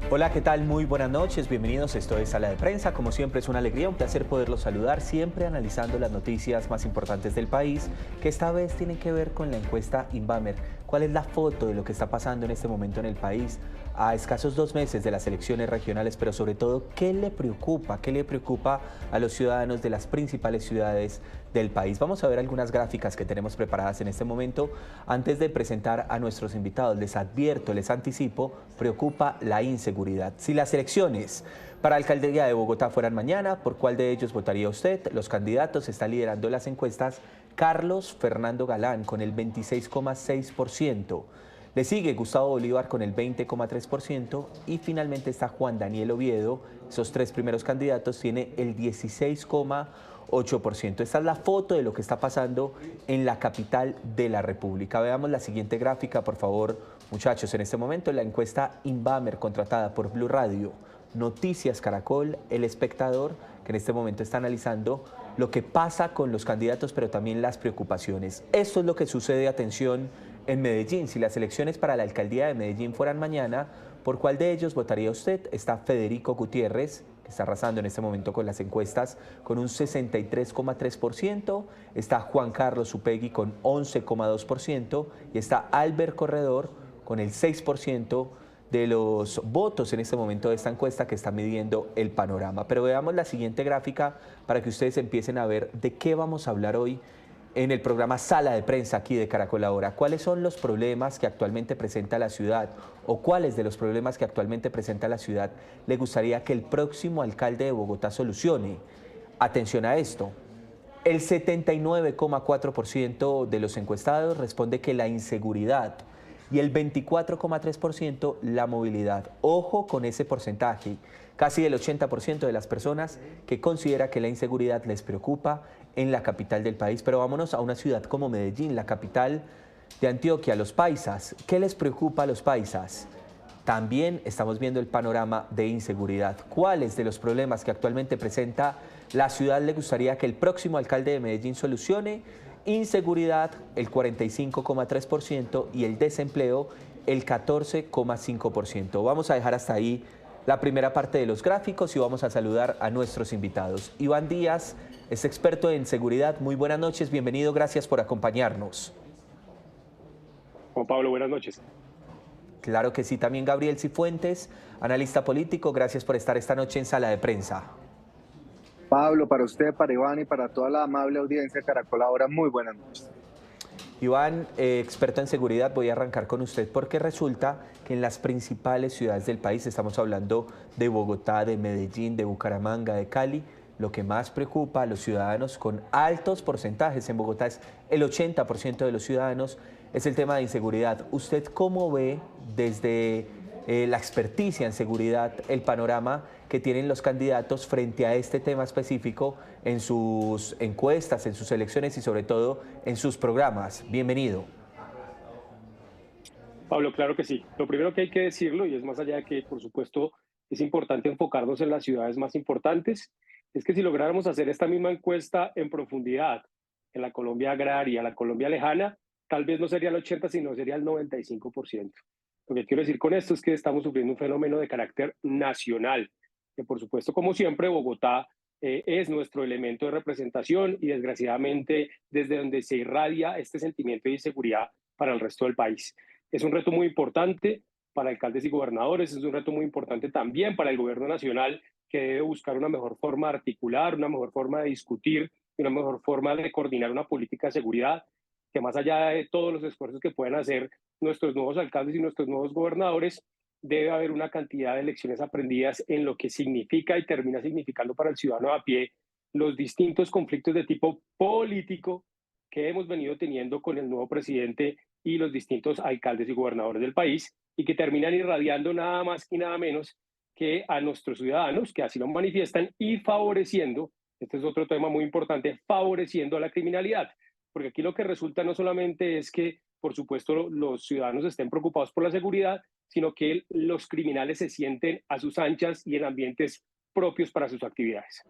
Hola, ¿qué tal? Muy buenas noches, bienvenidos. Esto es Sala de Prensa. Como siempre es una alegría, un placer poderlos saludar, siempre analizando las noticias más importantes del país, que esta vez tienen que ver con la encuesta Inbamer. ¿Cuál es la foto de lo que está pasando en este momento en el país? A escasos 2 meses de las elecciones regionales, pero sobre todo, ¿qué le preocupa? ¿Qué le preocupa a los ciudadanos de las principales ciudades del país? Vamos a ver algunas gráficas que tenemos preparadas en este momento. Antes de presentar a nuestros invitados, les advierto, les anticipo, preocupa la inseguridad. Si las elecciones para alcaldía de Bogotá fueran mañana, ¿por cuál de ellos votaría usted? Los candidatos están liderando las encuestas. Carlos Fernando Galán con el 26,6%. Le sigue Gustavo Bolívar con el 20,3% y finalmente está Juan Daniel Oviedo. Esos tres primeros candidatos tiene el 16,8%. Esta es la foto de lo que está pasando en la capital de la República. Veamos la siguiente gráfica, por favor, muchachos. En este momento la encuesta Inbamer contratada por Blue Radio, Noticias Caracol, El Espectador, que en este momento está analizando lo que pasa con los candidatos, pero también las preocupaciones. Esto es lo que sucede, atención, en Medellín. Si las elecciones para la alcaldía de Medellín fueran mañana, ¿por cuál de ellos votaría usted? Está Federico Gutiérrez, que está arrasando en este momento con las encuestas, con un 63,3%. Está Juan Carlos Upegui con 11,2%. Y está Albert Corredor con el 6% de los votos en este momento de esta encuesta que está midiendo el panorama. Pero veamos la siguiente gráfica para que ustedes empiecen a ver de qué vamos a hablar hoy en el programa Sala de Prensa aquí de Caracol Ahora. ¿Cuáles son los problemas que actualmente presenta la ciudad o cuáles de los problemas que actualmente presenta la ciudad le gustaría que el próximo alcalde de Bogotá solucione? Atención a esto. El 79,4% de los encuestados responde que la inseguridad y el 24,3% la movilidad. Ojo con ese porcentaje. Casi el 80% de las personas que considera que la inseguridad les preocupa en la capital del país. Pero vámonos a una ciudad como Medellín, la capital de Antioquia, los paisas. ¿Qué les preocupa a los paisas? También estamos viendo el panorama de inseguridad. ¿Cuáles de los problemas que actualmente presenta la ciudad le gustaría que el próximo alcalde de Medellín solucione? Inseguridad, el 45,3% y el desempleo, el 14,5%. Vamos a dejar hasta ahí la primera parte de los gráficos y vamos a saludar a nuestros invitados. Iván Díaz es experto en seguridad. Muy buenas noches, bienvenido, gracias por acompañarnos. Juan Pablo, buenas noches. Claro que sí, también Gabriel Cifuentes, analista político, gracias por estar esta noche en Sala de Prensa. Pablo, para usted, para Iván y para toda la amable audiencia de Caracol Ahora, muy buenas noches. Iván, experto en seguridad, voy a arrancar con usted porque resulta que en las principales ciudades del país, estamos hablando de Bogotá, de Medellín, de Bucaramanga, de Cali, lo que más preocupa a los ciudadanos con altos porcentajes, en Bogotá es el 80% de los ciudadanos, es el tema de inseguridad. ¿Usted cómo ve desde la experticia en seguridad el panorama que tienen los candidatos frente a este tema específico en sus encuestas, en sus elecciones y sobre todo en sus programas? Bienvenido. Pablo, claro que sí. Lo primero que hay que decirlo, y es más allá de que, por supuesto, es importante enfocarnos en las ciudades más importantes, es que si lográramos hacer esta misma encuesta en profundidad en la Colombia agraria, la Colombia lejana, tal vez no sería el 80, sino sería el 95%. Lo que quiero decir con esto es que estamos sufriendo un fenómeno de carácter nacional, que por supuesto, como siempre, Bogotá es nuestro elemento de representación y desgraciadamente desde donde se irradia este sentimiento de inseguridad para el resto del país. Es un reto muy importante para alcaldes y gobernadores, es un reto muy importante también para el gobierno nacional, que debe buscar una mejor forma de articular, una mejor forma de discutir, una mejor forma de coordinar una política de seguridad, que más allá de todos los esfuerzos que puedan hacer nuestros nuevos alcaldes y nuestros nuevos gobernadores, debe haber una cantidad de lecciones aprendidas en lo que significa y termina significando para el ciudadano a pie los distintos conflictos de tipo político que hemos venido teniendo con el nuevo presidente y los distintos alcaldes y gobernadores del país, y que terminan irradiando nada más y nada menos que a nuestros ciudadanos, que así lo manifiestan, y favoreciendo, este es otro tema muy importante, favoreciendo a la criminalidad. Porque aquí lo que resulta no solamente es que, por supuesto, los ciudadanos estén preocupados por la seguridad, sino que los criminales se sienten a sus anchas y en ambientes propios para sus actividades.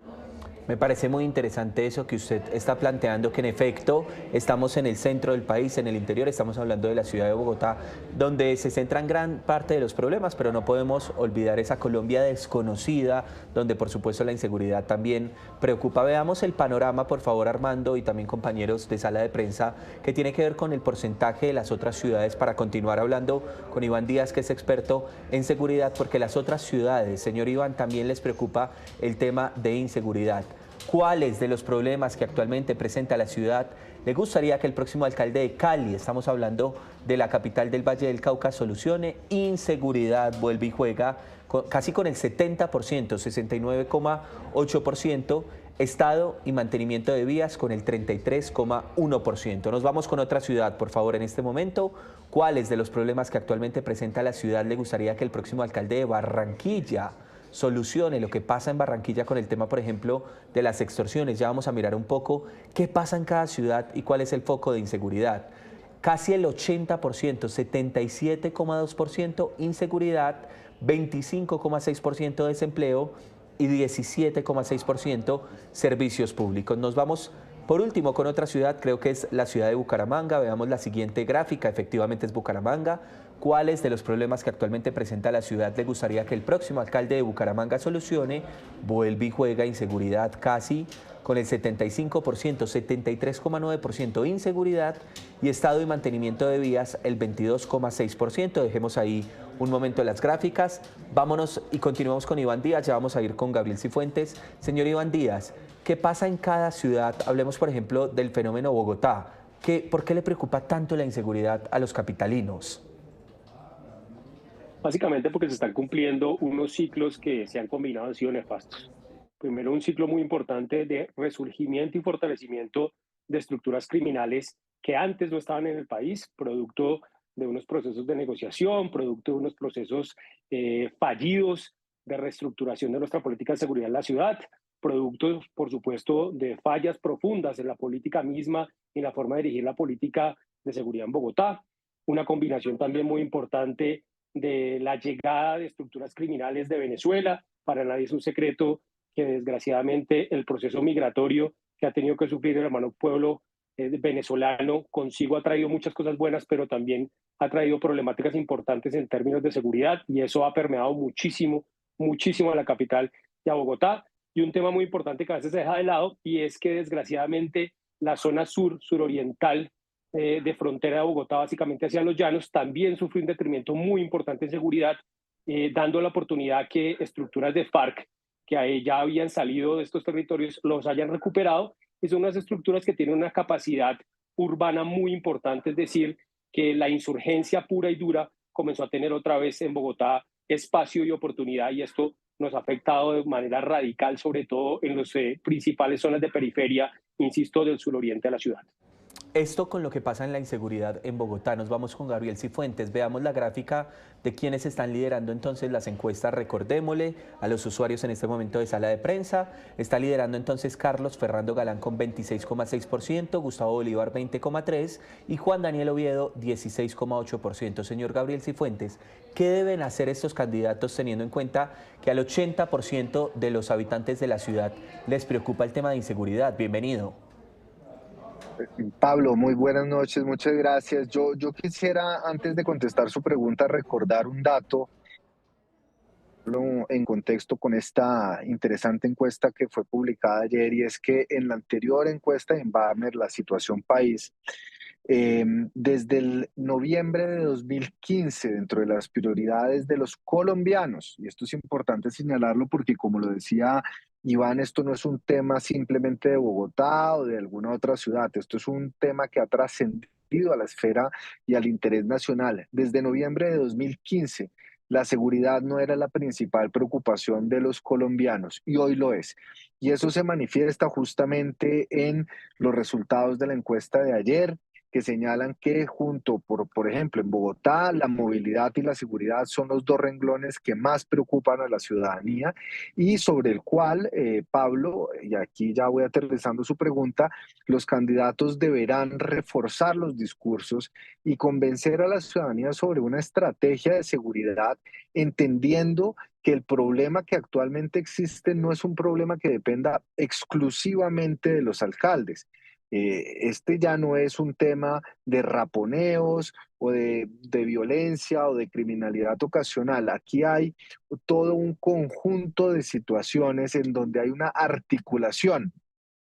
Me parece muy interesante eso que usted está planteando, que en efecto estamos en el centro del país, en el interior, estamos hablando de la ciudad de Bogotá, donde se centran gran parte de los problemas, pero no podemos olvidar esa Colombia desconocida, donde por supuesto la inseguridad también preocupa. Veamos el panorama, por favor, Armando, y también compañeros de sala de prensa, que tiene que ver con el porcentaje de las otras ciudades, para continuar hablando con Iván Díaz, que es experto en seguridad, porque las otras ciudades, señor Iván, también les preocupa el tema de inseguridad. ¿Cuáles de los problemas que actualmente presenta la ciudad le gustaría que el próximo alcalde de Cali, estamos hablando de la capital del Valle del Cauca, solucione? Inseguridad vuelve y juega casi con el 70%, 69,8%, Estado y mantenimiento de vías con el 33,1%. Nos vamos con otra ciudad, por favor, en este momento. ¿Cuáles de los problemas que actualmente presenta la ciudad le gustaría que el próximo alcalde de Barranquilla solucione? Lo que pasa en Barranquilla con el tema, por ejemplo, de las extorsiones. Ya vamos a mirar un poco qué pasa en cada ciudad y cuál es el foco de inseguridad. Casi el 80%, 77,2% inseguridad, 25,6% desempleo y 17,6% servicios públicos. Nos vamos por último con otra ciudad, creo que es la ciudad de Bucaramanga. Veamos la siguiente gráfica, efectivamente es Bucaramanga. ¿Cuáles de los problemas que actualmente presenta la ciudad le gustaría que el próximo alcalde de Bucaramanga solucione? Vuelve y juega inseguridad casi con el 75%, 73,9% inseguridad, y estado y mantenimiento de vías el 22,6%. Dejemos ahí un momento las gráficas. Vámonos y continuamos con Iván Díaz. Ya vamos a ir con Gabriel Cifuentes. Señor Iván Díaz, ¿qué pasa en cada ciudad? Hablemos, por ejemplo, del fenómeno Bogotá. ¿Por qué le preocupa tanto la inseguridad a los capitalinos? Básicamente porque se están cumpliendo unos ciclos que se han combinado, han sido nefastos. Primero, un ciclo muy importante de resurgimiento y fortalecimiento de estructuras criminales que antes no estaban en el país, producto de unos procesos de negociación, producto de unos procesos fallidos de reestructuración de nuestra política de seguridad en la ciudad, producto, por supuesto, de fallas profundas en la política misma y en la forma de dirigir la política de seguridad en Bogotá. Una combinación también muy importante de la llegada de estructuras criminales de Venezuela. Para nadie es un secreto que desgraciadamente el proceso migratorio que ha tenido que sufrir el hermano pueblo venezolano consigo ha traído muchas cosas buenas, pero también ha traído problemáticas importantes en términos de seguridad, y eso ha permeado muchísimo, muchísimo a la capital y a Bogotá. Y un tema muy importante que a veces se deja de lado, y es que desgraciadamente la zona suroriental de frontera de Bogotá, básicamente hacia los llanos, también sufrió un detrimento muy importante en seguridad, dando la oportunidad que estructuras de FARC que ya habían salido de estos territorios los hayan recuperado, y son unas estructuras que tienen una capacidad urbana muy importante, es decir, que la insurgencia pura y dura comenzó a tener otra vez en Bogotá espacio y oportunidad, y esto nos ha afectado de manera radical, sobre todo en las principales zonas de periferia, insisto, del suroriente de la ciudad. Esto con lo que pasa en la inseguridad en Bogotá. Nos vamos con Gabriel Cifuentes. Veamos la gráfica de quienes están liderando entonces las encuestas. Recordémosle a los usuarios en este momento de sala de prensa. Está liderando entonces Carlos Fernando Galán con 26,6%, Gustavo Bolívar 20,3% y Juan Daniel Oviedo 16,8%. Señor Gabriel Cifuentes, ¿qué deben hacer estos candidatos teniendo en cuenta que al 80% de los habitantes de la ciudad les preocupa el tema de inseguridad? Bienvenido. Pablo, muy buenas noches, muchas gracias. Yo quisiera, antes de contestar su pregunta, recordar un dato en contexto con esta interesante encuesta que fue publicada ayer, y es que en la anterior encuesta de Inbamer, la situación país, desde el noviembre de 2015, dentro de las prioridades de los colombianos, y esto es importante señalarlo porque, como lo decía Iván, esto no es un tema simplemente de Bogotá o de alguna otra ciudad, esto es un tema que ha trascendido a la esfera y al interés nacional. Desde noviembre de 2015, la seguridad no era la principal preocupación de los colombianos, y hoy lo es. Y eso se manifiesta justamente en los resultados de la encuesta de ayer, que señalan que junto, por ejemplo, en Bogotá, la movilidad y la seguridad son los dos renglones que más preocupan a la ciudadanía y sobre el cual, Pablo, y aquí ya voy aterrizando su pregunta, los candidatos deberán reforzar los discursos y convencer a la ciudadanía sobre una estrategia de seguridad, entendiendo que el problema que actualmente existe no es un problema que dependa exclusivamente de los alcaldes. Este ya no es un tema de raponeos o de violencia o de criminalidad ocasional. Aquí hay todo un conjunto de situaciones en donde hay una articulación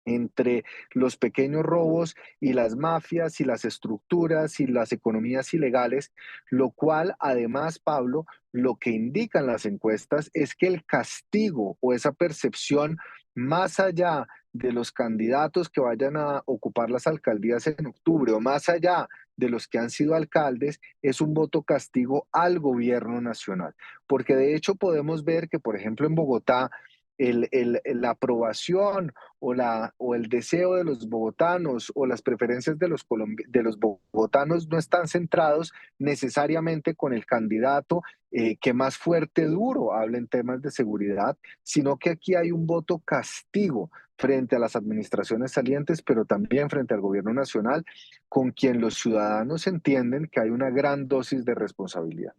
entre los pequeños robos y las mafias y las estructuras y las economías ilegales, lo cual además, Pablo, lo que indican las encuestas es que el castigo o esa percepción, más allá de los candidatos que vayan a ocupar las alcaldías en octubre o más allá de los que han sido alcaldes, es un voto castigo al gobierno nacional. Porque de hecho podemos ver que, por ejemplo, en Bogotá, la aprobación o el deseo de los bogotanos o las preferencias de de los bogotanos no están centrados necesariamente con el candidato que más fuerte, duro habla en temas de seguridad, sino que aquí hay un voto castigo frente a las administraciones salientes, pero también frente al gobierno nacional, con quien los ciudadanos entienden que hay una gran dosis de responsabilidad.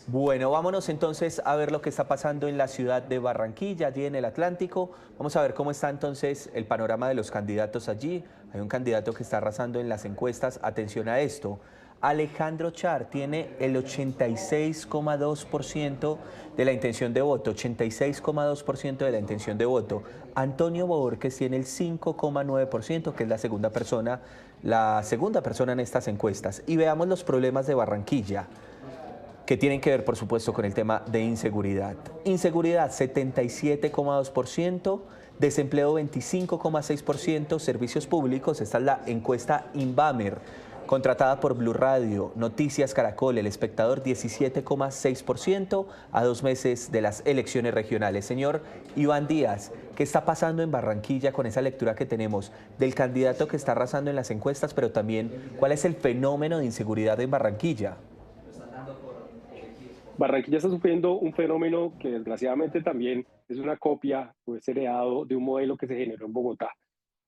Bueno, vámonos entonces a ver lo que está pasando en la ciudad de Barranquilla, allí en el Atlántico. Vamos a ver cómo está entonces el panorama de los candidatos allí. Hay un candidato que está arrasando en las encuestas. Atención a esto. Alejandro Char tiene el 86,2% de la intención de voto, 86,2% de la intención de voto. Antonio Borges tiene el 5,9%, que es la segunda persona en estas encuestas. Y veamos los problemas de Barranquilla, que tienen que ver, por supuesto, con el tema de inseguridad. Inseguridad, 77,2%, desempleo, 25,6%, servicios públicos, esta es la encuesta Inbamer, contratada por Blue Radio, Noticias Caracol, El Espectador, 17,6% a 2 meses de las elecciones regionales. Señor Iván Díaz, ¿qué está pasando en Barranquilla con esa lectura que tenemos del candidato que está arrasando en las encuestas, pero también cuál es el fenómeno de inseguridad en Barranquilla? Barranquilla está sufriendo un fenómeno que desgraciadamente también es una copia o es heredado de un modelo que se generó en Bogotá,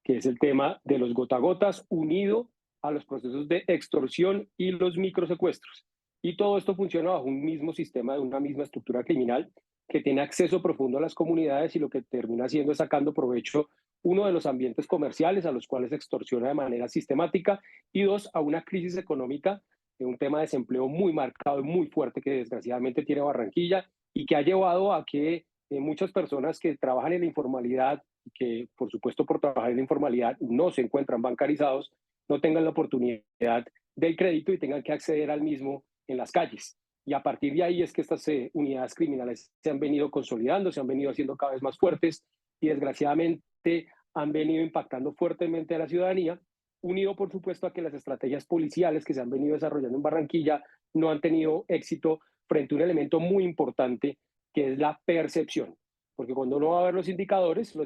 que es el tema de los gotagotas unido a los procesos de extorsión y los microsecuestros. Y todo esto funciona bajo un mismo sistema, de una misma estructura criminal que tiene acceso profundo a las comunidades y lo que termina haciendo es sacando provecho, uno, de los ambientes comerciales a los cuales extorsiona de manera sistemática y dos, a una crisis económica, un tema de desempleo muy marcado y muy fuerte que desgraciadamente tiene Barranquilla y que ha llevado a que muchas personas que trabajan en la informalidad y que por supuesto por trabajar en la informalidad no se encuentran bancarizados, no tengan la oportunidad del crédito y tengan que acceder al mismo en las calles. Y a partir de ahí es que estas unidades criminales se han venido consolidando, se han venido haciendo cada vez más fuertes y desgraciadamente han venido impactando fuertemente a la ciudadanía, unido por supuesto a que las estrategias policiales que se han venido desarrollando en Barranquilla no han tenido éxito frente a un elemento muy importante que es la percepción. Porque cuando uno va a ver los indicadores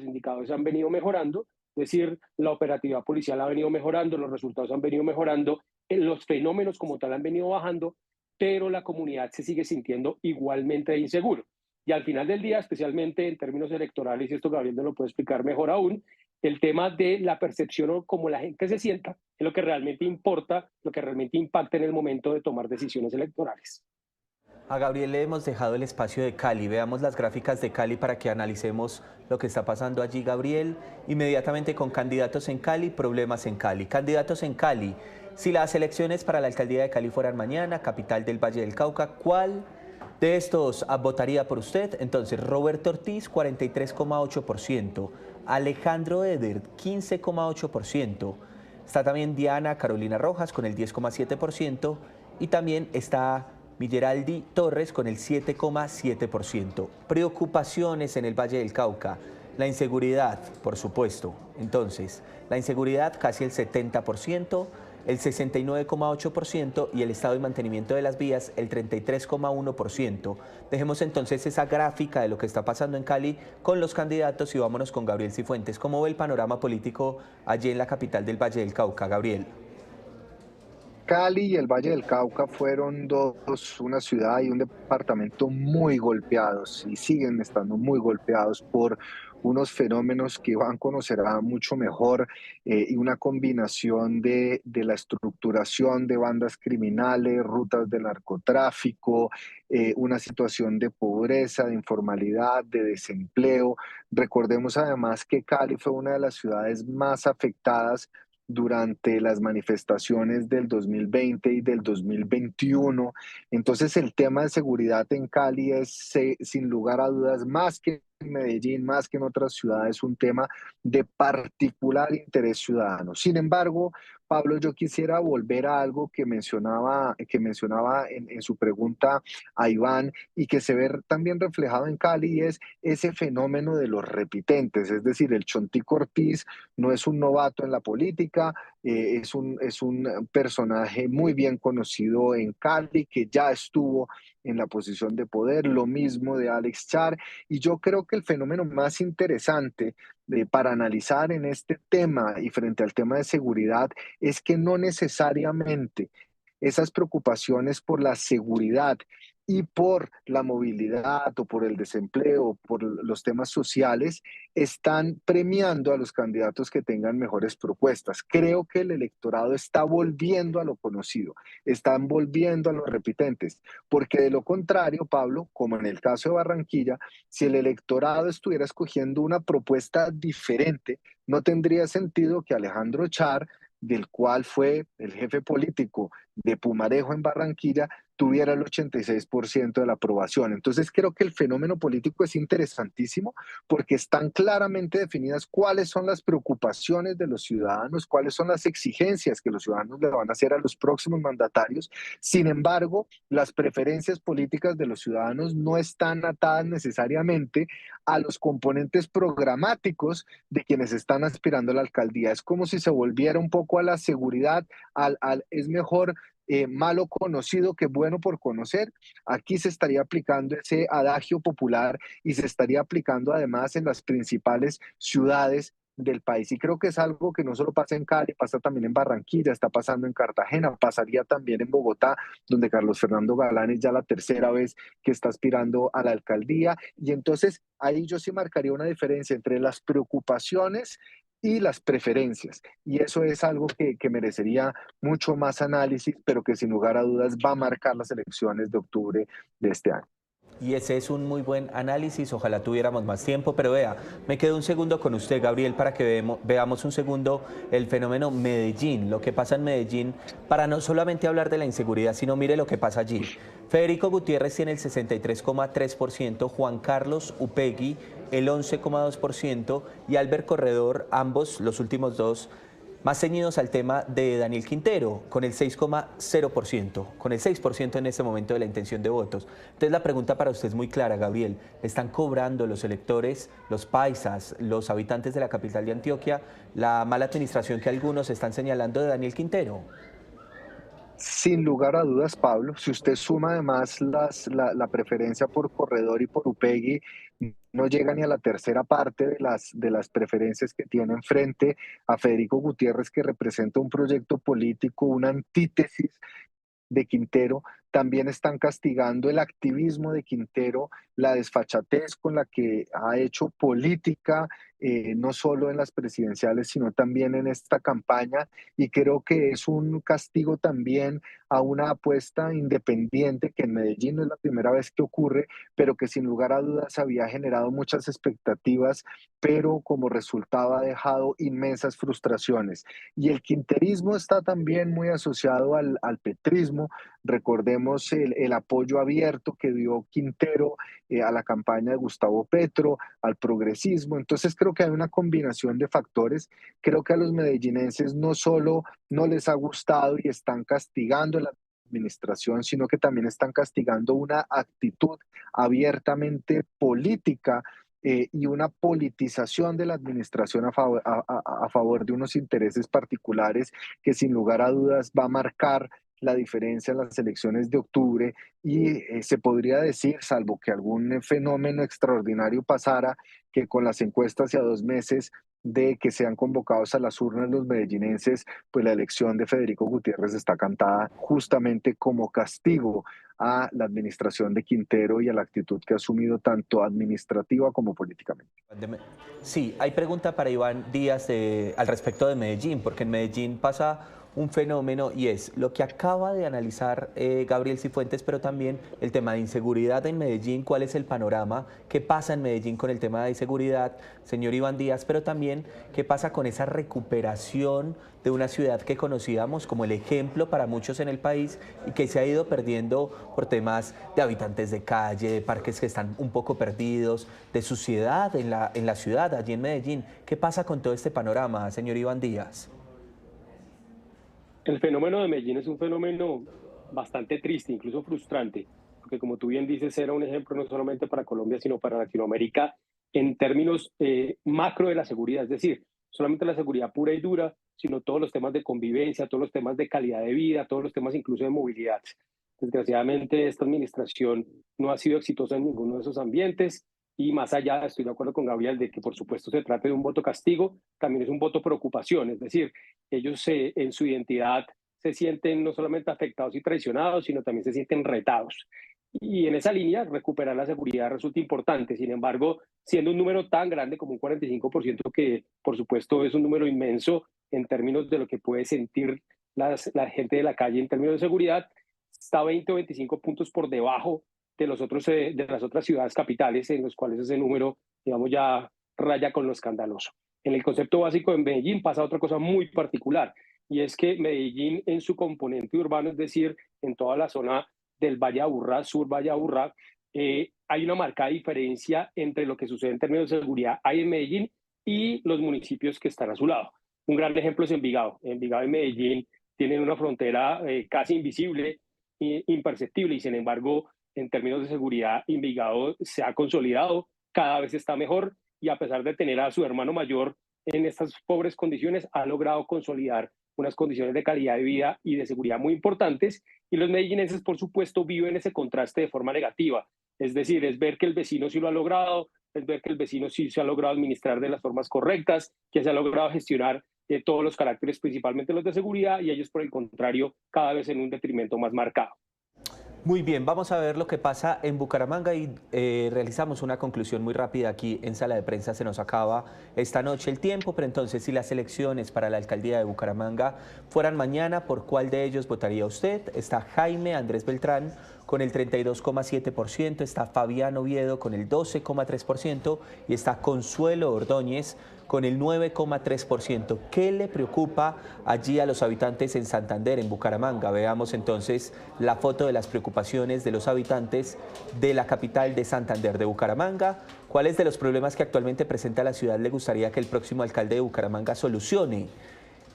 han venido mejorando, es decir, la operatividad policial ha venido mejorando, los resultados han venido mejorando, los fenómenos como tal han venido bajando, pero la comunidad se sigue sintiendo igualmente inseguro. Y al final del día, especialmente en términos electorales, y esto Gabriel me lo puede explicar mejor aún, el tema de la percepción o cómo la gente se sienta es lo que realmente importa, lo que realmente impacta en el momento de tomar decisiones electorales. A Gabriel le hemos dejado el espacio de Cali. Veamos las gráficas de Cali para que analicemos lo que está pasando allí, Gabriel. Inmediatamente con candidatos en Cali, problemas en Cali. Candidatos en Cali. Si las elecciones para la alcaldía de Cali fueran mañana, capital del Valle del Cauca, ¿cuál de estos votaría por usted? Entonces, Roberto Ortiz, 43,8%. Alejandro Eder, 15,8%. Está también Diana Carolina Rojas con el 10,7%. Y también está Milleraldi Torres con el 7,7%. Preocupaciones en el Valle del Cauca. La inseguridad, por supuesto. Entonces, la inseguridad casi el 70%, el 69,8% y el estado y mantenimiento de las vías el 33,1%. Dejemos entonces esa gráfica de lo que está pasando en Cali con los candidatos y vámonos con Gabriel Cifuentes. ¿Cómo ve el panorama político allí en la capital del Valle del Cauca, Gabriel? Cali y el Valle del Cauca fueron una ciudad y un departamento muy golpeados y siguen estando muy golpeados por unos fenómenos que Iván conocerá mucho mejor y una combinación de la estructuración de bandas criminales, rutas de narcotráfico, una situación de pobreza, de informalidad, de desempleo. Recordemos además que Cali fue una de las ciudades más afectadas durante las manifestaciones del 2020 y del 2021. Entonces, el tema de seguridad en Cali es, sin lugar a dudas, más que en Medellín, más que en otras ciudades, un tema de particular interés ciudadano. Sin embargo, Pablo, yo quisiera volver a algo que mencionaba en su pregunta a Iván y que se ve también reflejado en Cali, y es ese fenómeno de los repitentes, es decir, el Chontico Ortiz no es un novato en la política, es un personaje muy bien conocido en Cali, que ya estuvo en la posición de poder, lo mismo de Alex Char, y yo creo que el fenómeno más interesante para analizar en este tema y frente al tema de seguridad es que no necesariamente esas preocupaciones por la seguridad y por la movilidad o por el desempleo, por los temas sociales, están premiando a los candidatos que tengan mejores propuestas. Creo que el electorado está volviendo a lo conocido, están volviendo a los repitentes, porque de lo contrario, Pablo, como en el caso de Barranquilla, si el electorado estuviera escogiendo una propuesta diferente, no tendría sentido que Alejandro Char, del cual fue el jefe político de Pumarejo en Barranquilla, tuviera el 86% de la aprobación. Entonces creo que el fenómeno político es interesantísimo porque están claramente definidas cuáles son las preocupaciones de los ciudadanos, cuáles son las exigencias que los ciudadanos le van a hacer a los próximos mandatarios. Sin embargo, las preferencias políticas de los ciudadanos no están atadas necesariamente a los componentes programáticos de quienes están aspirando a la alcaldía. Es como si se volviera un poco a la seguridad, es mejor malo conocido que bueno por conocer. Aquí se estaría aplicando ese adagio popular y se estaría aplicando además en las principales ciudades del país. Y creo que es algo que no solo pasa en Cali, pasa también en Barranquilla, está pasando en Cartagena, pasaría también en Bogotá, donde Carlos Fernando Galán es ya la tercera vez que está aspirando a la alcaldía. Y entonces ahí yo sí marcaría una diferencia entre las preocupaciones y las preferencias. Y eso es algo que merecería mucho más análisis, pero que sin lugar a dudas va a marcar las elecciones de octubre de este año. Y ese es un muy buen análisis, ojalá tuviéramos más tiempo, pero vea, me quedo un segundo con usted, Gabriel, para que veamos un segundo el fenómeno Medellín, lo que pasa en Medellín, para no solamente hablar de la inseguridad, sino mire lo que pasa allí. Federico Gutiérrez tiene el 63,3%, Juan Carlos Upegui el 11,2% y Albert Corredor, ambos, los últimos dos, más ceñidos al tema de Daniel Quintero, con el 6,0%, con el 6% en este momento de la intención de votos. Entonces la pregunta para usted es muy clara, Gabriel. ¿Están cobrando los electores, los paisas, los habitantes de la capital de Antioquia, la mala administración que algunos están señalando de Daniel Quintero? Sin lugar a dudas, Pablo, si usted suma además la preferencia por Corredor y por Upegui, no llega ni a la tercera parte de las preferencias que tienen frente a Federico Gutiérrez, que representa un proyecto político, una antítesis de Quintero. También están castigando el activismo de Quintero, la desfachatez con la que ha hecho política, no solo en las presidenciales, sino también en esta campaña. Y creo que es un castigo también a una apuesta independiente que en Medellín no es la primera vez que ocurre, pero que sin lugar a dudas había generado muchas expectativas, pero como resultado ha dejado inmensas frustraciones. Y el quinterismo está también muy asociado al petrismo. Recordemos el apoyo abierto que dio Quintero a la campaña de Gustavo Petro, al progresismo. Entonces creo que hay una combinación de factores. Creo que a los medellinenses no solo no les ha gustado y están castigando la administración, sino que también están castigando una actitud abiertamente política y una politización de la administración a favor de unos intereses particulares que sin lugar a dudas va a marcar la diferencia en las elecciones de octubre y se podría decir, salvo que algún fenómeno extraordinario pasara, que con las encuestas y a 2 meses de que sean convocados a las urnas los medellinenses, pues la elección de Federico Gutiérrez está cantada justamente como castigo a la administración de Quintero y a la actitud que ha asumido tanto administrativa como políticamente. Sí, hay pregunta para Iván Díaz al respecto de Medellín, porque en Medellín pasa un fenómeno y es lo que acaba de analizar Gabriel Cifuentes, pero también el tema de inseguridad en Medellín, cuál es el panorama, qué pasa en Medellín con el tema de inseguridad, señor Iván Díaz, pero también qué pasa con esa recuperación de una ciudad que conocíamos como el ejemplo para muchos en el país y que se ha ido perdiendo por temas de habitantes de calle, de parques que están un poco perdidos, de suciedad en la ciudad, allí en Medellín. ¿Qué pasa con todo este panorama, señor Iván Díaz? El fenómeno de Medellín es un fenómeno bastante triste, incluso frustrante, porque como tú bien dices, era un ejemplo no solamente para Colombia, sino para Latinoamérica en términos macro de la seguridad, es decir, solamente la seguridad pura y dura, sino todos los temas de convivencia, todos los temas de calidad de vida, todos los temas incluso de movilidad. Desgraciadamente, esta administración no ha sido exitosa en ninguno de esos ambientes y más allá, estoy de acuerdo con Gabriel, de que por supuesto se trate de un voto castigo, también es un voto preocupación, es decir, ellos en su identidad se sienten no solamente afectados y traicionados, sino también se sienten retados. Y en esa línea, recuperar la seguridad resulta importante. Sin embargo, siendo un número tan grande como un 45%, que por supuesto es un número inmenso en términos de lo que puede sentir la gente de la calle en términos de seguridad, está 20 o 25 puntos por debajo de las otras ciudades capitales, en los cuales ese número, digamos, ya raya con lo escandaloso. En el concepto básico de Medellín pasa otra cosa muy particular, y es que Medellín en su componente urbano, es decir, en toda la zona del Valle Aburrá, sur Valle Aburrá, hay una marcada diferencia entre lo que sucede en términos de seguridad hay en Medellín y los municipios que están a su lado. Un gran ejemplo es Envigado. Envigado y Medellín tienen una frontera casi invisible, imperceptible, y sin embargo, en términos de seguridad, Envigado se ha consolidado, cada vez está mejor, y a pesar de tener a su hermano mayor en estas pobres condiciones, ha logrado consolidar unas condiciones de calidad de vida y de seguridad muy importantes, y los medellinenses, por supuesto, viven ese contraste de forma negativa, es decir, es ver que el vecino sí lo ha logrado, es ver que el vecino sí se ha logrado administrar de las formas correctas, que se ha logrado gestionar todos los caracteres, principalmente los de seguridad, y ellos, por el contrario, cada vez en un detrimento más marcado. Muy bien, vamos a ver lo que pasa en Bucaramanga y realizamos una conclusión muy rápida aquí en sala de prensa. Se nos acaba esta noche el tiempo, pero entonces si las elecciones para la alcaldía de Bucaramanga fueran mañana, ¿por cuál de ellos votaría usted? Está Jaime Andrés Beltrán con el 32,7%, está Fabián Oviedo con el 12,3% y está Consuelo Ordóñez con el 9,3%. ¿Qué le preocupa allí a los habitantes en Santander, en Bucaramanga? Veamos entonces la foto de las preocupaciones de los habitantes de la capital de Santander, de Bucaramanga. ¿Cuáles de los problemas que actualmente presenta la ciudad le gustaría que el próximo alcalde de Bucaramanga solucione?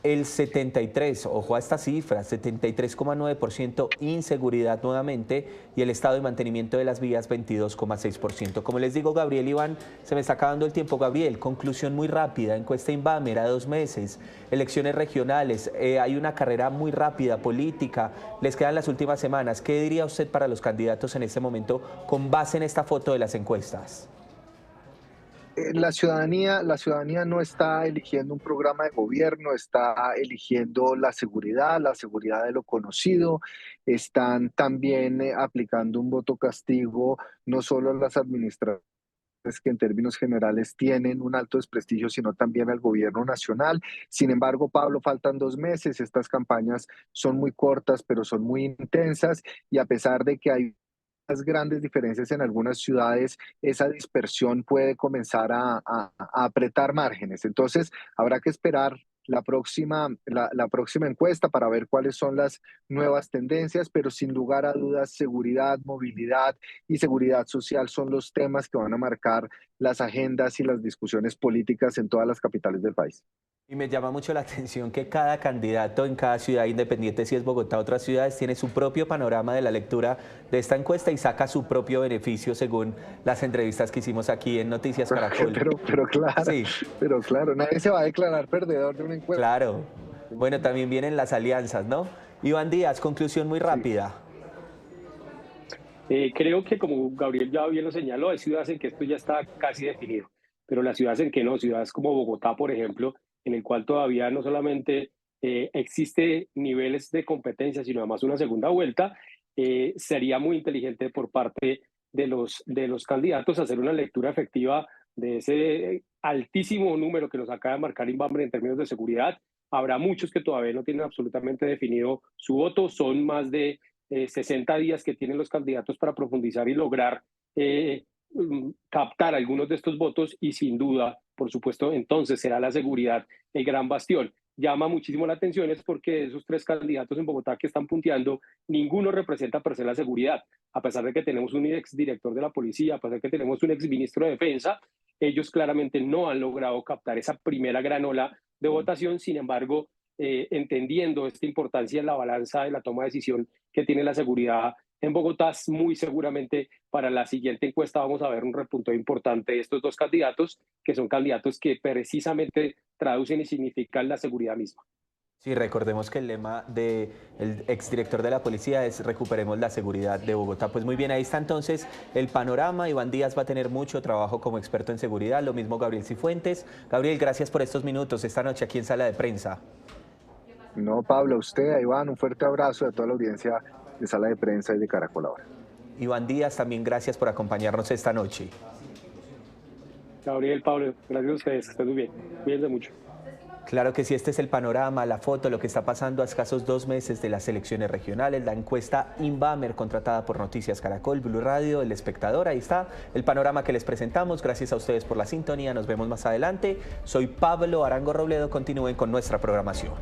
El 73, ojo a esta cifra, 73,9% inseguridad nuevamente y el estado de mantenimiento de las vías 22,6%. Como les digo, Gabriel, Iván, se me está acabando el tiempo. Gabriel, conclusión muy rápida, encuesta Inbamer a 2 meses, elecciones regionales, hay una carrera muy rápida, política, les quedan las últimas semanas. ¿Qué diría usted para los candidatos en este momento con base en esta foto de las encuestas? La ciudadanía no está eligiendo un programa de gobierno, está eligiendo la seguridad de lo conocido, están también aplicando un voto castigo, no solo a las administraciones que en términos generales tienen un alto desprestigio, sino también al gobierno nacional. Sin embargo, Pablo, faltan 2 meses, estas campañas son muy cortas, pero son muy intensas, y a pesar de que hay grandes diferencias en algunas ciudades, esa dispersión puede comenzar a apretar márgenes. Entonces, habrá que esperar la próxima encuesta para ver cuáles son las nuevas tendencias, pero sin lugar a dudas, seguridad, movilidad y seguridad social son los temas que van a marcar las agendas y las discusiones políticas en todas las capitales del país. Y me llama mucho la atención que cada candidato en cada ciudad, independiente si es Bogotá o otras ciudades, tiene su propio panorama de la lectura de esta encuesta y saca su propio beneficio según las entrevistas que hicimos aquí en Noticias Caracol. Sí. Pero claro, nadie se va a declarar perdedor de una encuesta. Claro. Bueno, también vienen las alianzas, ¿no? Iván Díaz, conclusión muy rápida. Creo que, como Gabriel ya bien lo señaló, hay ciudades en que esto ya está casi definido. pero las ciudades en que no, ciudades como Bogotá, por ejemplo, en el cual todavía no solamente existe niveles de competencia, sino además una segunda vuelta, sería muy inteligente por parte de los candidatos hacer una lectura efectiva de ese altísimo número que nos acaba de marcar Inbamber en términos de seguridad. Habrá muchos que todavía no tienen absolutamente definido su voto. Son más de 60 días que tienen los candidatos para profundizar y lograr captar algunos de estos votos y sin duda, por supuesto, entonces será la seguridad el gran bastión. Llama muchísimo la atención es porque de esos 3 candidatos en Bogotá que están punteando, ninguno representa per se la seguridad. A pesar de que tenemos un exdirector de la policía, a pesar de que tenemos un exministro de defensa, ellos claramente no han logrado captar esa primera gran ola de votación. Sin embargo, entendiendo esta importancia en la balanza de la toma de decisión que tiene la seguridad en Bogotá, muy seguramente para la siguiente encuesta vamos a ver un repunte importante de estos 2 candidatos, que son candidatos que precisamente traducen y significan la seguridad misma. Sí, recordemos que el lema del exdirector de la policía es recuperemos la seguridad de Bogotá. Pues muy bien, ahí está entonces el panorama. Iván Díaz va a tener mucho trabajo como experto en seguridad, lo mismo Gabriel Cifuentes. Gabriel, gracias por estos minutos esta noche aquí en Sala de Prensa. No, Pablo, a usted, a Iván, un fuerte abrazo de toda la audiencia de Sala de Prensa y de Caracol Ahora. Iván Díaz, también gracias por acompañarnos esta noche. Gabriel, Pablo, gracias a ustedes, que estén muy bien. Cuídense mucho. Claro que sí, este es el panorama, la foto, lo que está pasando a escasos 2 meses de las elecciones regionales, la encuesta Inbammer contratada por Noticias Caracol, Blue Radio, El Espectador. Ahí está el panorama que les presentamos. Gracias a ustedes por la sintonía, nos vemos más adelante. Soy Pablo Arango Robledo, continúen con nuestra programación.